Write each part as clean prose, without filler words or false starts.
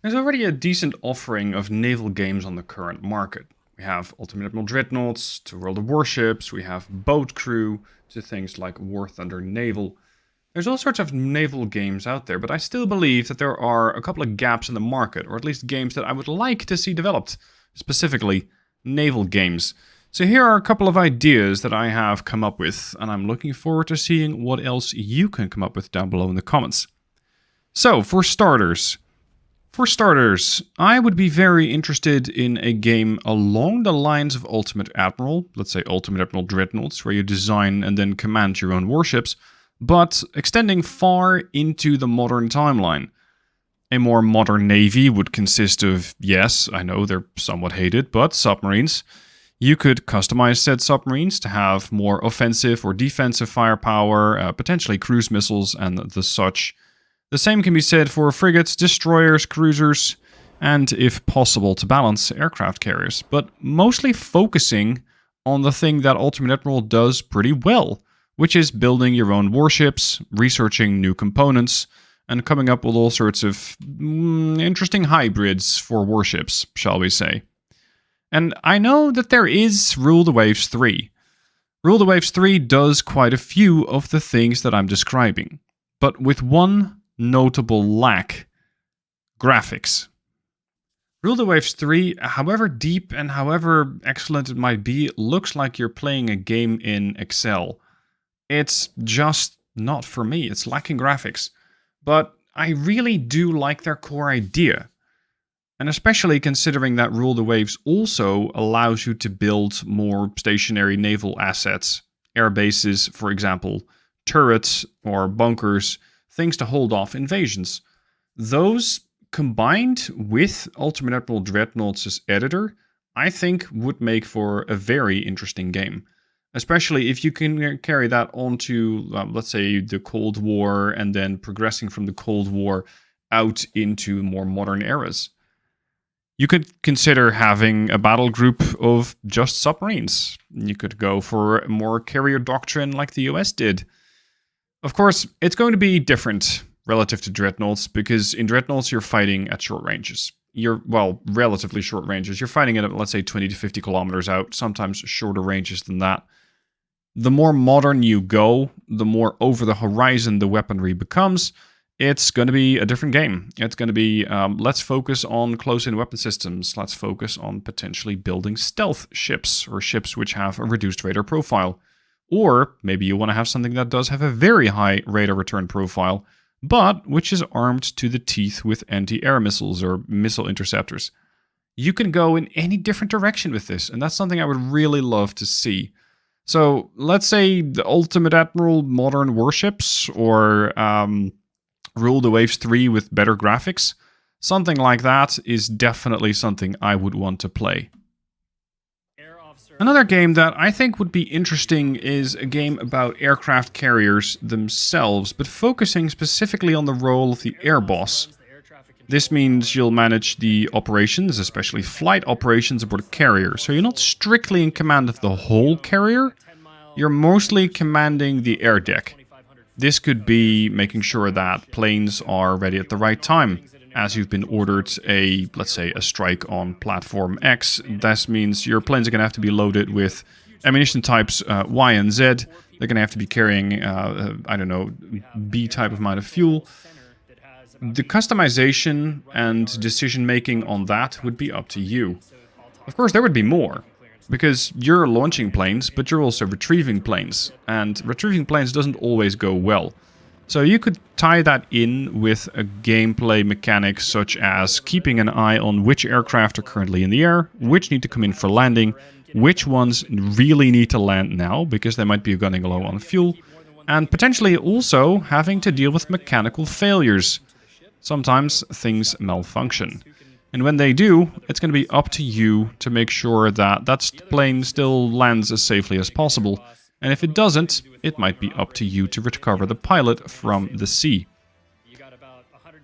There's already a decent offering of naval games on the current market. We have Ultimate Admiral Dreadnoughts, to World of Warships, we have Boat Crew, to things like War Thunder Naval. There's all sorts of naval games out there, but I still believe that there are a couple of gaps in the market, or at least games that I would like to see developed, specifically naval games. So here are a couple of ideas that I have come up with, and I'm looking forward to seeing what else you can come up with down below in the comments. So, for starters, I would be very interested in a game along the lines of Ultimate Admiral, let's say Ultimate Admiral Dreadnoughts, where you design and then command your own warships, but extending far into the modern timeline. A more modern navy would consist of, yes, I know they're somewhat hated, but submarines. You could customize said submarines to have more offensive or defensive firepower, potentially cruise missiles and the such. The same can be said for frigates, destroyers, cruisers, and, if possible, to balance, aircraft carriers, but mostly focusing on the thing that Ultimate Admiral does pretty well, which is building your own warships, researching new components, and coming up with all sorts of interesting hybrids for warships, shall we say. And I know that there is Rule the Waves 3. Rule the Waves 3 does quite a few of the things that I'm describing, but with one notable lack: graphics. Rule the Waves 3, however deep and however excellent it might be, looks like you're playing a game in Excel. It's just not for me, it's lacking graphics. But I really do like their core idea. And especially considering that Rule the Waves also allows you to build more stationary naval assets, air bases, for example, turrets or bunkers, things to hold off invasions. Those, combined with Ultimate Admiral Dreadnoughts' editor, I think would make for a very interesting game. Especially if you can carry that onto, let's say, the Cold War, and then progressing from the Cold War out into more modern eras. You could consider having a battle group of just submarines. You could go for more carrier doctrine like the US did. Of course, it's going to be different relative to Dreadnoughts, because in Dreadnoughts you're fighting at short ranges. Relatively short ranges. You're fighting at, let's say, 20 to 50 kilometers out, sometimes shorter ranges than that. The more modern you go, the more over the horizon the weaponry becomes, it's going to be a different game. It's going to be, let's focus on close-in weapon systems. Let's focus on potentially building stealth ships, or ships which have a reduced radar profile. Or maybe you want to have something that does have a very high radar return profile, but which is armed to the teeth with anti-air missiles or missile interceptors. You can go in any different direction with this, and that's something I would really love to see. So let's say the Ultimate Admiral modern warships, or Rule the Waves 3 with better graphics. Something like that is definitely something I would want to play. Another game that I think would be interesting is a game about aircraft carriers themselves, but focusing specifically on the role of the air boss. This means you'll manage the operations, especially flight operations aboard a carrier, so you're not strictly in command of the whole carrier, you're mostly commanding the air deck. This could be making sure that planes are ready at the right time. As you've been ordered let's say, a strike on platform X, that means your planes are going to have to be loaded with ammunition types Y and Z. They're going to have to be carrying, I don't know, B type of amount of fuel. The customization and decision-making on that would be up to you. Of course, there would be more, because you're launching planes, but you're also retrieving planes, and retrieving planes doesn't always go well. So you could tie that in with a gameplay mechanic such as keeping an eye on which aircraft are currently in the air, which need to come in for landing, which ones really need to land now because they might be gunning low on fuel, and potentially also having to deal with mechanical failures. Sometimes things malfunction. And when they do, it's going to be up to you to make sure that that plane still lands as safely as possible. And if it doesn't, it might be up to you to recover the pilot from the sea.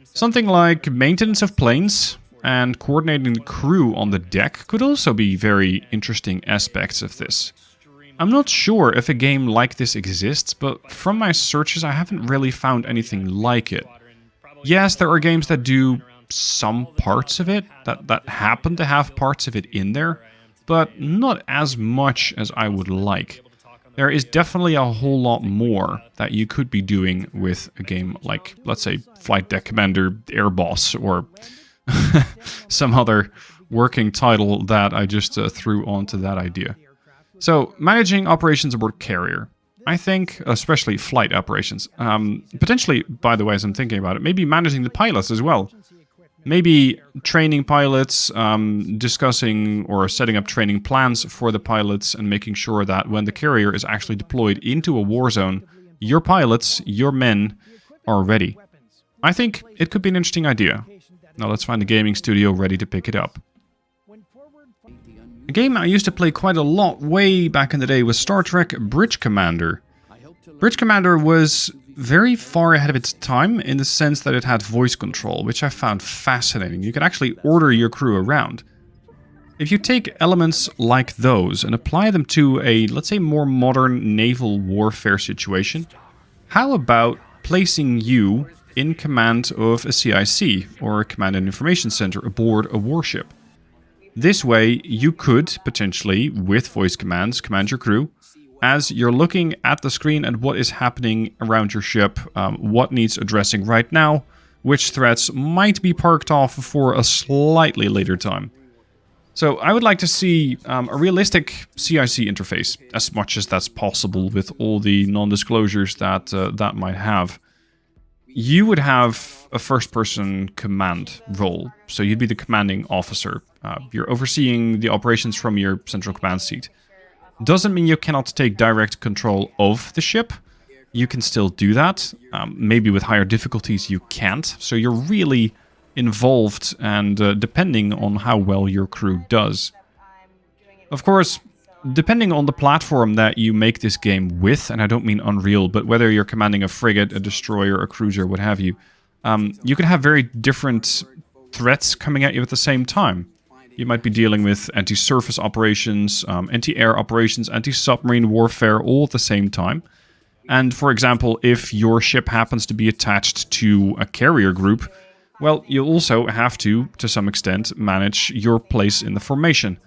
Something like maintenance of planes and coordinating the crew on the deck could also be very interesting aspects of this. I'm not sure if a game like this exists, but from my searches I haven't really found anything like it. Yes, there are games that do some parts of it that happen to have parts of it in there, but not as much as I would like. There is definitely a whole lot more that you could be doing with a game like, let's say, Flight Deck Commander Air Boss, or some other working title that I just threw onto that idea. So, managing operations aboard carrier. I think, especially flight operations. Potentially, by the way, as I'm thinking about it, maybe managing the pilots as well. Maybe training pilots, discussing or setting up training plans for the pilots, and making sure that when the carrier is actually deployed into a war zone, your pilots, your men, are ready. I think it could be an interesting idea. Now let's find a gaming studio ready to pick it up. A game I used to play quite a lot way back in the day was Star Trek Bridge Commander. Bridge Commander was very far ahead of its time in the sense that it had voice control, which I found fascinating. You could actually order your crew around. If you take elements like those and apply them to a, let's say, more modern naval warfare situation, how about placing you in command of a CIC, or a Command and Information Center, aboard a warship? This way, you could, potentially, with voice commands, command your crew, as you're looking at the screen at what is happening around your ship, what needs addressing right now, which threats might be parked off for a slightly later time. So I would like to see a realistic CIC interface, as much as that's possible with all the non-disclosures that that might have. You would have a first-person command role, so you'd be the commanding officer. You're overseeing the operations from your central command seat. Doesn't mean you cannot take direct control of the ship. You can still do that. Maybe with higher difficulties you can't. So you're really involved and depending on how well your crew does. Of course, depending on the platform that you make this game with, and I don't mean Unreal, but whether you're commanding a frigate, a destroyer, a cruiser, what have you, you can have very different threats coming at you at the same time. You might be dealing with anti-surface operations, anti-air operations, anti-submarine warfare all at the same time. And for example, if your ship happens to be attached to a carrier group, well, you also have to some extent, manage your place in the formation.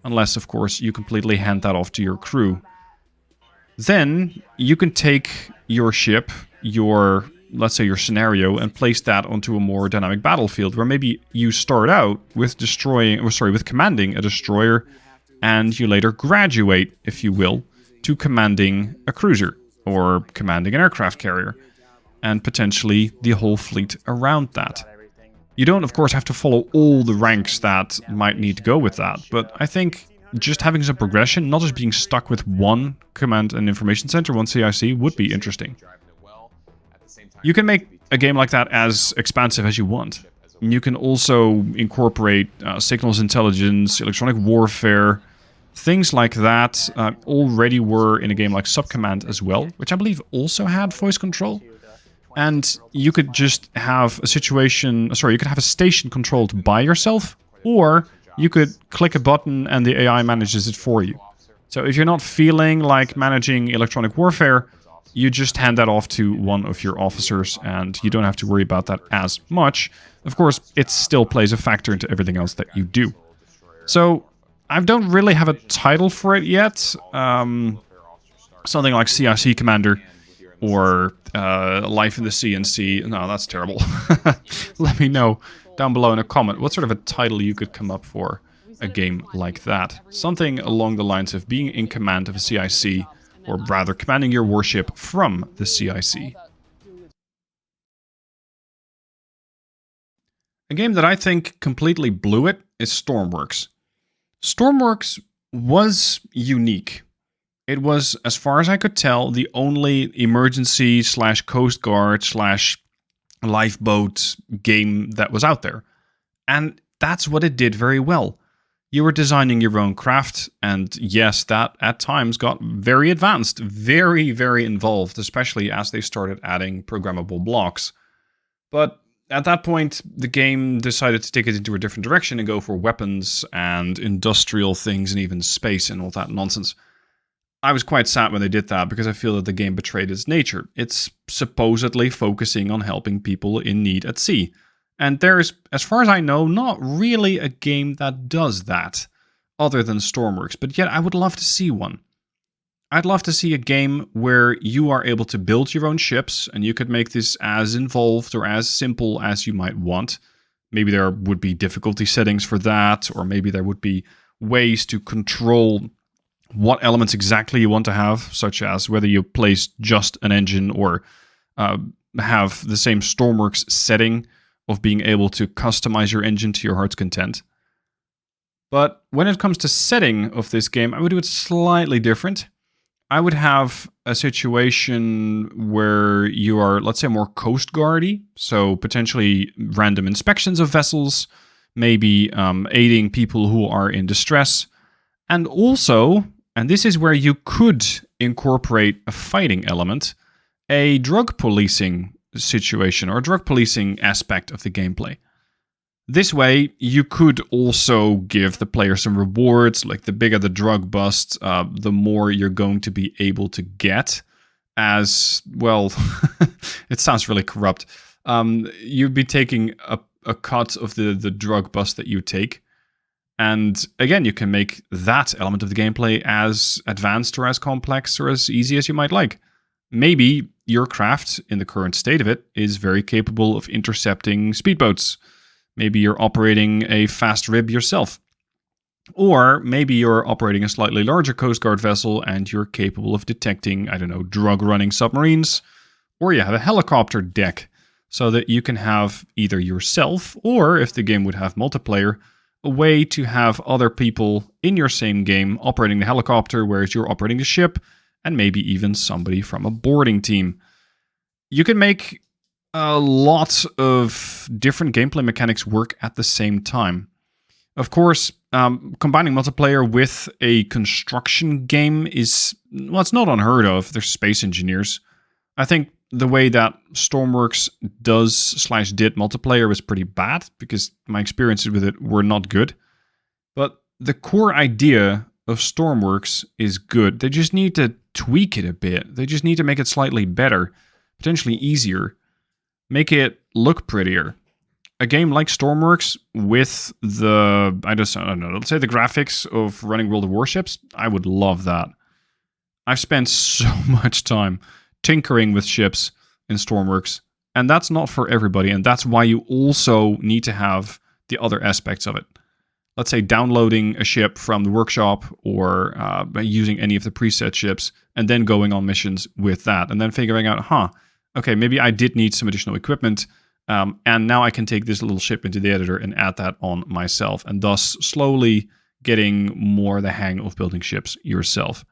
Unless, of course, you completely hand that off to your crew. Then you can take your ship, let's say your scenario, and place that onto a more dynamic battlefield where maybe you start out with commanding a destroyer, and you later graduate, if you will, to commanding a cruiser or commanding an aircraft carrier, and potentially the whole fleet around that. You don't, of course, have to follow all the ranks that might need to go with that, but I think just having some progression, not just being stuck with one command and information center, one CIC, would be interesting. You can make a game like that as expansive as you want. You can also incorporate signals intelligence, electronic warfare, things like that already were in a game like Subcommand as well, which I believe also had voice control. And you could just have a you could have a station controlled by yourself, or you could click a button and the AI manages it for you. So if you're not feeling like managing electronic warfare, you just hand that off to one of your officers, and you don't have to worry about that as much. Of course, it still plays a factor into everything else that you do. So, I don't really have a title for it yet. Something like CIC Commander, or Life in the CNC. No, that's terrible. Let me know down below in a comment what sort of a title you could come up for a game like that. Something along the lines of being in command of a CIC, or rather commanding your warship from the CIC. A game that I think completely blew it is Stormworks. Stormworks was unique. It was, as far as I could tell, the only emergency / Coastguard / lifeboat game that was out there. And that's what it did very well. You were designing your own craft, and yes, that at times got very advanced, very, very involved, especially as they started adding programmable blocks. But at that point, the game decided to take it into a different direction and go for weapons and industrial things and even space and all that nonsense. I was quite sad when they did that, because I feel that the game betrayed its nature. It's supposedly focusing on helping people in need at sea. And there is, as far as I know, not really a game that does that, other than Stormworks, but yet I would love to see one. I'd love to see a game where you are able to build your own ships, and you could make this as involved or as simple as you might want. Maybe there would be difficulty settings for that, or maybe there would be ways to control what elements exactly you want to have, such as whether you place just an engine or have the same Stormworks setting of being able to customize your engine to your heart's content. But when it comes to setting of this game, I would do it slightly different. I would have a situation where you are, let's say, more Coastguard-y, so potentially random inspections of vessels, maybe aiding people who are in distress, and also, and this is where you could incorporate a fighting element, a drug policing situation or drug policing aspect of the gameplay. This way, you could also give the player some rewards, like the bigger the drug bust, the more you're going to be able to get as, well, it sounds really corrupt. You'd be taking a cut of the drug bust that you take. And again, you can make that element of the gameplay as advanced or as complex or as easy as you might like. Maybe your craft, in the current state of it, is very capable of intercepting speedboats. Maybe you're operating a fast rib yourself. Or maybe you're operating a slightly larger Coast Guard vessel and you're capable of detecting, I don't know, drug-running submarines. Or you have a helicopter deck, so that you can have either yourself, or if the game would have multiplayer, a way to have other people in your same game operating the helicopter, whereas you're operating the ship, and maybe even somebody from a boarding team. You can make a lot of different gameplay mechanics work at the same time. Of course, combining multiplayer with a construction game is, well, it's not unheard of. There's space engineers. I think the way that Stormworks did multiplayer was pretty bad, because my experiences with it were not good. But the core idea of Stormworks is good. They just need to tweak it a bit. They just need to make it slightly better, potentially easier, make it look prettier. A game like Stormworks with the, I don't know, let's say the graphics of running World of Warships, I would love that. I've spent so much time tinkering with ships in Stormworks, and that's not for everybody, and that's why you also need to have the other aspects of it. Let's say downloading a ship from the workshop, or using any of the preset ships, and then going on missions with that, and then figuring out, okay, maybe I did need some additional equipment, and now I can take this little ship into the editor and add that on myself, and thus slowly getting more the hang of building ships yourself.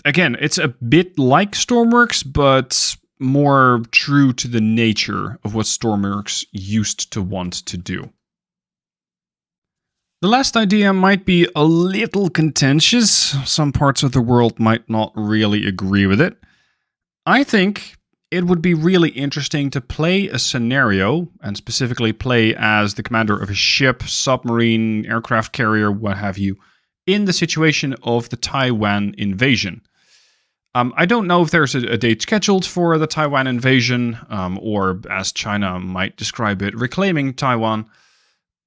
Again, it's a bit like Stormworks, but more true to the nature of what Stormworks used to want to do. The last idea might be a little contentious. Some parts of the world might not really agree with it. I think it would be really interesting to play a scenario, and specifically play as the commander of a ship, submarine, aircraft carrier, what have you, in the situation of the Taiwan invasion. I don't know if there's a date scheduled for the Taiwan invasion, or as China might describe it, reclaiming Taiwan.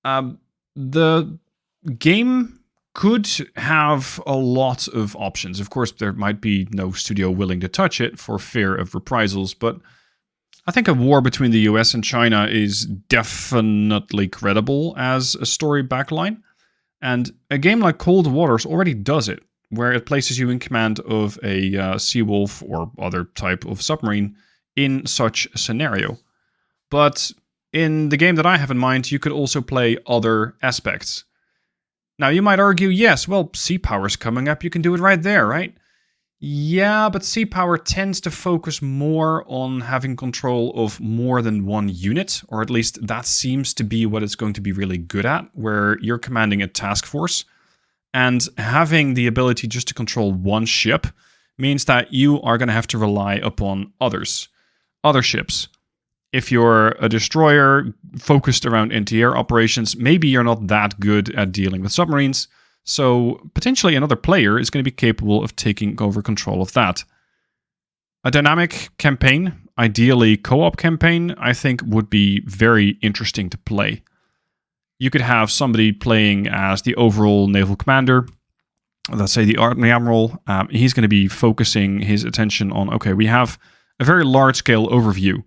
The game could have a lot of options. Of course, there might be no studio willing to touch it for fear of reprisals, but I think a war between the US and China is definitely credible as a story backline. And a game like Cold Waters already does it, where it places you in command of a Seawolf or other type of submarine in such a scenario. But in the game that I have in mind, you could also play other aspects. Now, you might argue, yes, well, sea power's coming up, you can do it right there, right? Yeah, but sea power tends to focus more on having control of more than one unit, or at least that seems to be what it's going to be really good at, where you're commanding a task force. And having the ability just to control one ship means that you are going to have to rely upon other ships. If you're a destroyer focused around anti-air operations, maybe you're not that good at dealing with submarines, so potentially another player is going to be capable of taking over control of that. A dynamic campaign, ideally co-op campaign, I think would be very interesting to play. You could have somebody playing as the overall naval commander, let's say the Admiral. He's going to be focusing his attention on, okay, we have a very large-scale overview.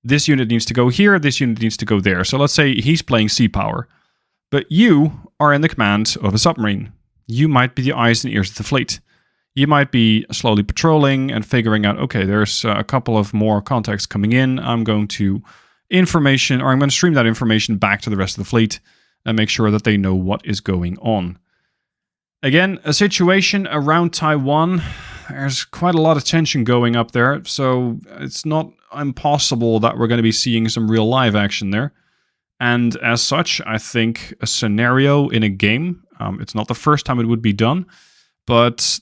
This unit needs to go here, this unit needs to go there. So let's say he's playing sea power, but you are in the command of a submarine. You might be the eyes and ears of the fleet. You might be slowly patrolling and figuring out, okay, there's a couple of more contacts coming in. I'm going to stream that information back to the rest of the fleet and make sure that they know what is going on. Again, a situation around Taiwan, there's quite a lot of tension going up there, so it's not impossible that we're going to be seeing some real live action there. And as such, I think a scenario in a game, it's not the first time it would be done, but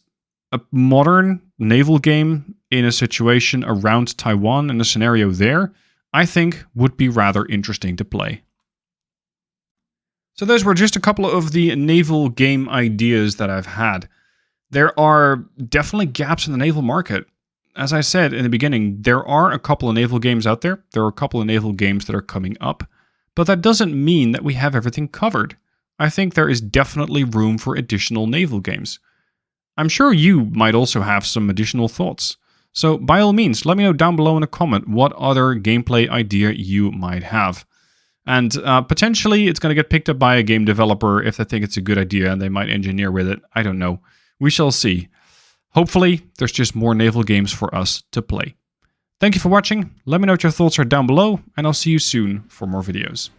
a modern naval game in a situation around Taiwan and a scenario there, I think would be rather interesting to play. So those were just a couple of the naval game ideas that I've had. There are definitely gaps in the naval market. As I said in the beginning, there are a couple of naval games out there. There are a couple of naval games that are coming up. But that doesn't mean that we have everything covered. I think there is definitely room for additional naval games. I'm sure you might also have some additional thoughts. So by all means, let me know down below in a comment what other gameplay idea you might have. And potentially it's going to get picked up by a game developer if they think it's a good idea and they might engineer with it. I don't know. We shall see. Hopefully, there's just more naval games for us to play. Thank you for watching. Let me know what your thoughts are down below, and I'll see you soon for more videos.